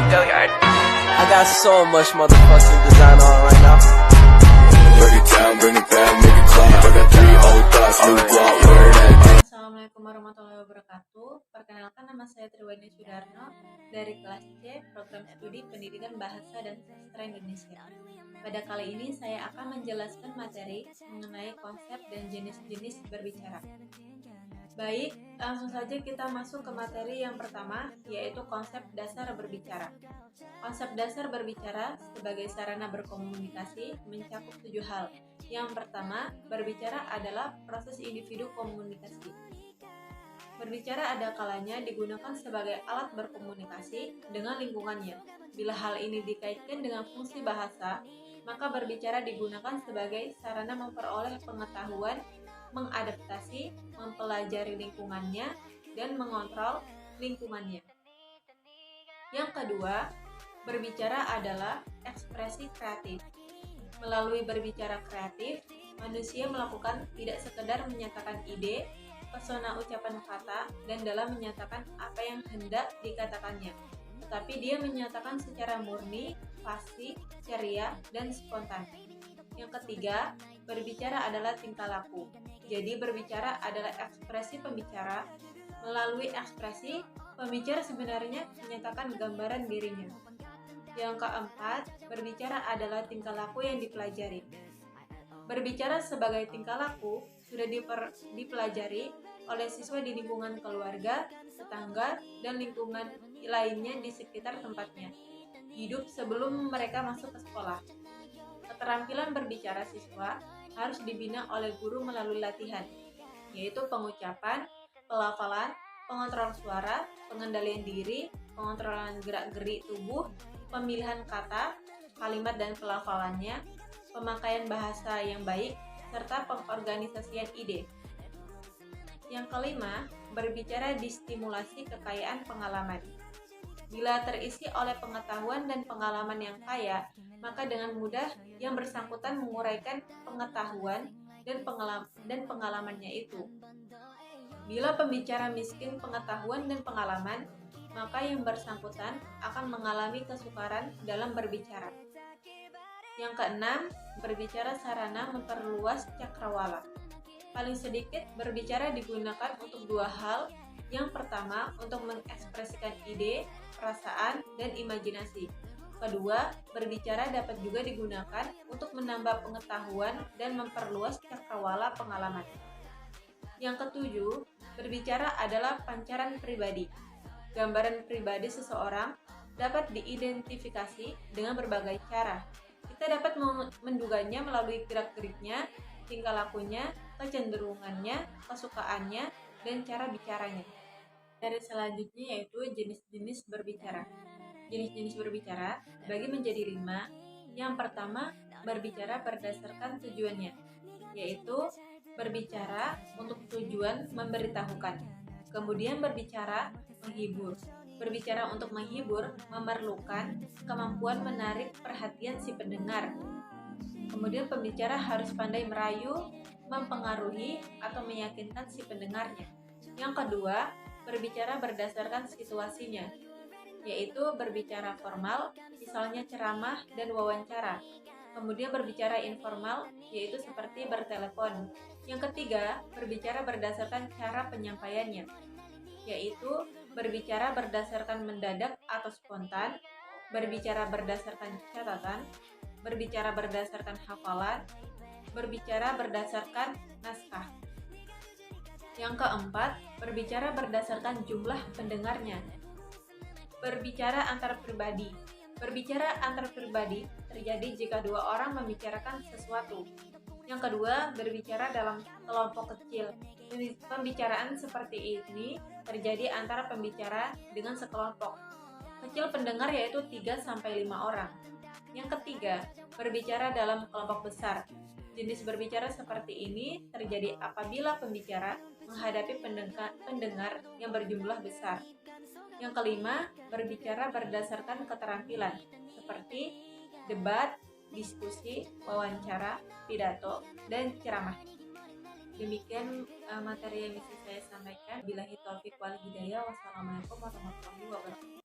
I got so much motherfucking design on right now. Break it down, bring it back, make it clap. I got 3 old thoughts, new block, where that. Assalamualaikum warahmatullahi wabarakatuh. Perkenalkan, nama saya Triwani Sudarno dari kelas C, Program Studi Pendidikan Bahasa dan Sastra Indonesia. Pada kali ini saya akan menjelaskan materi mengenai konsep dan jenis-jenis berbicara. Baik, langsung saja kita masuk ke materi yang pertama, yaitu konsep dasar berbicara. Konsep dasar berbicara sebagai sarana berkomunikasi mencakup 7 hal. Yang pertama, berbicara adalah proses individu komunikasi. Berbicara ada kalanya digunakan sebagai alat berkomunikasi dengan lingkungannya. Bila hal ini dikaitkan dengan fungsi bahasa, maka berbicara digunakan sebagai sarana memperoleh pengetahuan, mengadaptasi, mempelajari lingkungannya, dan mengontrol lingkungannya. Yang kedua, berbicara adalah ekspresi kreatif. Melalui berbicara kreatif, manusia melakukan tidak sekedar menyatakan ide, pesona ucapan kata, dan dalam menyatakan apa yang hendak dikatakannya, tetapi dia menyatakan secara murni, fasih, ceria, dan spontan. Yang ketiga, berbicara adalah tingkah laku. Jadi berbicara adalah ekspresi pembicara. Melalui ekspresi, pembicara sebenarnya menyatakan gambaran dirinya. Yang keempat, berbicara adalah tingkah laku yang dipelajari. Berbicara sebagai tingkah laku sudah dipelajari oleh siswa di lingkungan keluarga, tetangga, dan lingkungan lainnya di sekitar tempatnya hidup sebelum mereka masuk ke sekolah. Keterampilan berbicara siswa harus dibina oleh guru melalui latihan, yaitu pengucapan, pelafalan, pengontrol suara, pengendalian diri, pengontrolan gerak-gerik tubuh, pemilihan kata, kalimat dan pelafalannya, pemakaian bahasa yang baik, serta pengorganisasian ide. Yang kelima, berbicara distimulasi kekayaan pengalaman. Bila terisi oleh pengetahuan dan pengalaman yang kaya, maka dengan mudah yang bersangkutan menguraikan pengetahuan dan pengalamannya itu. Bila pembicara miskin pengetahuan dan pengalaman, maka yang bersangkutan akan mengalami kesukaran dalam berbicara. Yang keenam, berbicara sarana memperluas cakrawala. Paling sedikit berbicara digunakan untuk 2 hal. Yang pertama, untuk mengekspresikan ide, perasaan, dan imajinasi. Kedua, berbicara dapat juga digunakan untuk menambah pengetahuan dan memperluas cakrawala pengalaman. Yang ketujuh, berbicara adalah pancaran pribadi. Gambaran pribadi seseorang dapat diidentifikasi dengan berbagai cara. Kita dapat menduganya melalui gerak-geriknya, tingkah lakunya, kecenderungannya, kesukaannya, dan cara bicaranya. Dari selanjutnya yaitu jenis-jenis berbicara. Jenis-jenis berbicara dibagi menjadi 5. Yang pertama, berbicara berdasarkan tujuannya, yaitu berbicara untuk tujuan memberitahukan. Kemudian berbicara menghibur. Berbicara untuk menghibur memerlukan kemampuan menarik perhatian si pendengar. Kemudian pembicara harus pandai merayu, mempengaruhi, atau meyakinkan si pendengarnya. Yang kedua, berbicara berdasarkan situasinya, yaitu berbicara formal, misalnya ceramah dan wawancara. Kemudian berbicara informal, yaitu seperti bertelepon. Yang ketiga, berbicara berdasarkan cara penyampaiannya, yaitu berbicara berdasarkan mendadak atau spontan, berbicara berdasarkan catatan, berbicara berdasarkan hafalan, berbicara berdasarkan naskah. Yang keempat, berbicara berdasarkan jumlah pendengarnya. Berbicara antar pribadi. Berbicara antar pribadi terjadi jika 2 orang membicarakan sesuatu. Yang kedua, berbicara dalam kelompok kecil. Pembicaraan seperti ini terjadi antara pembicara dengan sekelompok. Kecil pendengar yaitu 3-5 orang. Yang ketiga, berbicara dalam kelompok besar. Jenis berbicara seperti ini terjadi apabila pembicara menghadapi pendengar yang berjumlah besar. Yang kelima, berbicara berdasarkan keterampilan, seperti debat, diskusi, wawancara, pidato, dan ceramah. Demikian materi yang bisa saya sampaikan. Billahi taufiq wal hidayah. Wassalamualaikum warahmatullahi wabarakatuh.